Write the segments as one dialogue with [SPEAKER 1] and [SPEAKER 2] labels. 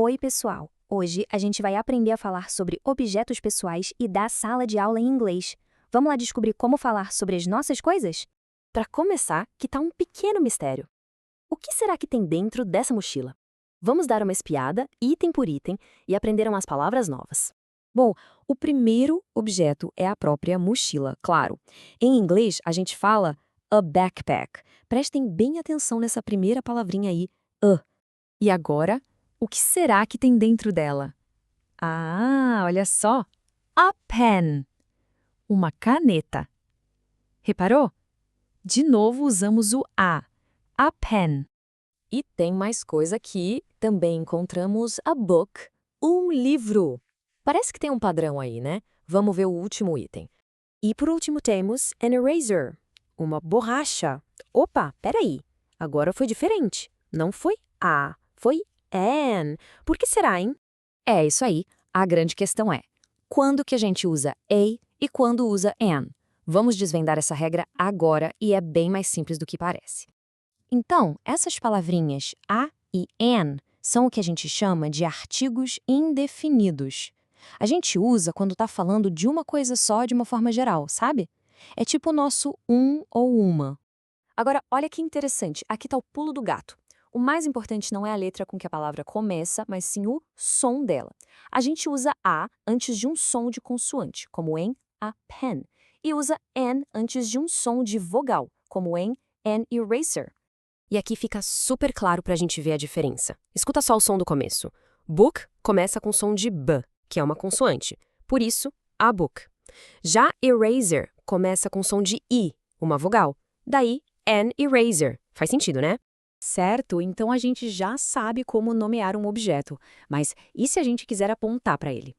[SPEAKER 1] Oi, pessoal! Hoje a gente vai aprender a falar sobre objetos pessoais e da sala de aula em inglês. Vamos lá descobrir como falar sobre as nossas coisas? Para começar, que tá um pequeno mistério. O que será que tem dentro dessa mochila? Vamos dar uma espiada, item por item, e aprender umas palavras novas.
[SPEAKER 2] Bom, o primeiro objeto é a própria mochila, claro. Em inglês, a gente fala a backpack. Prestem bem atenção nessa primeira palavrinha aí, a. E agora, o que será que tem dentro dela? Ah, olha só! A pen. Uma caneta. Reparou? De novo usamos o a pen.
[SPEAKER 3] E tem mais coisa aqui, também encontramos a book, um livro. Parece que tem um padrão aí, né? Vamos ver o último item. E por último temos an eraser, uma borracha. Opa, peraí, agora foi diferente. Não foi a, foi an. Por que será, hein?
[SPEAKER 2] É isso aí. A grande questão é, quando que a gente usa a e quando usa an? Vamos desvendar essa regra agora e é bem mais simples do que parece. Então, essas palavrinhas a e an são o que a gente chama de artigos indefinidos. A gente usa quando está falando de uma coisa só de uma forma geral, sabe? É tipo o nosso um ou uma. Agora, olha que interessante, aqui está o pulo do gato. O mais importante não é a letra com que a palavra começa, mas sim o som dela. A gente usa a antes de um som de consoante, como em a pen, e usa an antes de um som de vogal, como em an eraser.
[SPEAKER 3] E aqui fica super claro para a gente ver a diferença. Escuta só o som do começo. Book começa com som de b, que é uma consoante. Por isso, a book. Já eraser começa com som de i, uma vogal. Daí, an eraser. Faz sentido, né?
[SPEAKER 4] Certo, então a gente já sabe como nomear um objeto, mas e se a gente quiser apontar para ele?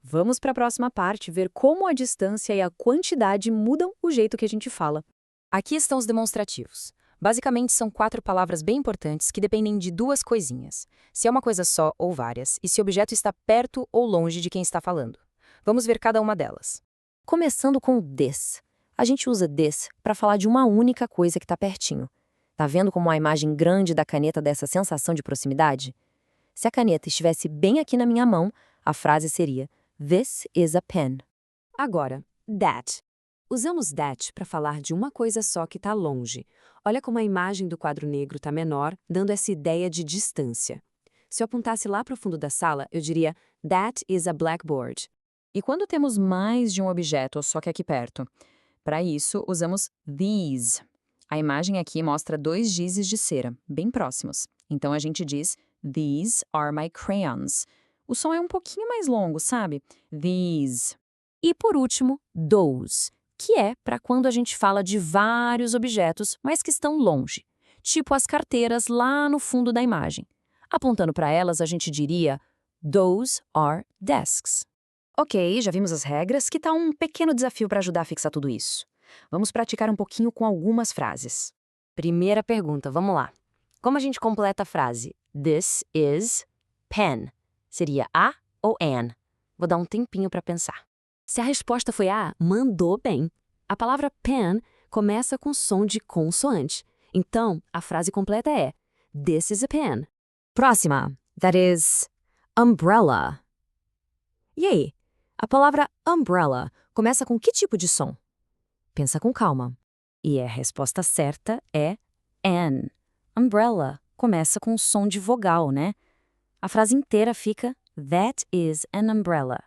[SPEAKER 4] Vamos para a próxima parte ver como a distância e a quantidade mudam o jeito que a gente fala.
[SPEAKER 2] Aqui estão os demonstrativos. Basicamente, são 4 palavras bem importantes que dependem de 2 coisinhas. Se é uma coisa só ou várias, e se o objeto está perto ou longe de quem está falando. Vamos ver cada uma delas. Começando com this. A gente usa this para falar de uma única coisa que está pertinho. Tá vendo como a imagem grande da caneta dá essa sensação de proximidade? Se a caneta estivesse bem aqui na minha mão, a frase seria This is a pen.
[SPEAKER 3] Agora, that. Usamos that para falar de uma coisa só que está longe. Olha como a imagem do quadro negro está menor, dando essa ideia de distância. Se eu apontasse lá para o fundo da sala, eu diria That is a blackboard.
[SPEAKER 2] E quando temos mais de um objeto, só que aqui perto? Para isso, usamos these. A imagem aqui mostra 2 gizes de cera, bem próximos. Então a gente diz These are my crayons. O som é um pouquinho mais longo, sabe? These. E por último, those, que é para quando a gente fala de vários objetos, mas que estão longe. Tipo as carteiras lá no fundo da imagem. Apontando para elas, a gente diria Those are desks. Ok, já vimos as regras, que tal um pequeno desafio para ajudar a fixar tudo isso? Vamos praticar um pouquinho com algumas frases.
[SPEAKER 3] Primeira pergunta, vamos lá. Como a gente completa a frase This is pen? Seria a ou an? Vou dar um tempinho para pensar. Se a resposta foi a, mandou bem. A palavra pen começa com som de consoante. Então, a frase completa é This is a pen. Próxima. That is umbrella. E aí? A palavra umbrella começa com que tipo de som? Pensa com calma. E a resposta certa é an. Umbrella começa com som de vogal, né? A frase inteira fica That is an umbrella.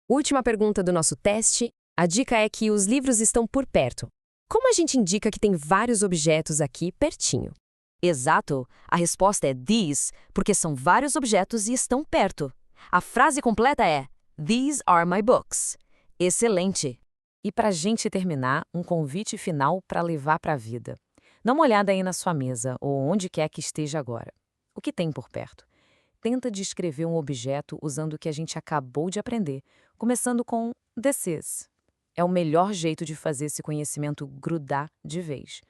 [SPEAKER 3] Última pergunta do nosso teste. A dica é que os livros estão por perto. Como a gente indica que tem vários objetos aqui pertinho? Exato, a resposta é these, porque são vários objetos e estão perto. A frase completa é These are my books. Excelente! E para a gente terminar, um convite final para levar para a vida. Dá uma olhada aí na sua mesa ou onde quer que esteja agora. O que tem por perto? Tenta descrever um objeto usando o que a gente acabou de aprender, começando com this is. É o melhor jeito de fazer esse conhecimento grudar de vez.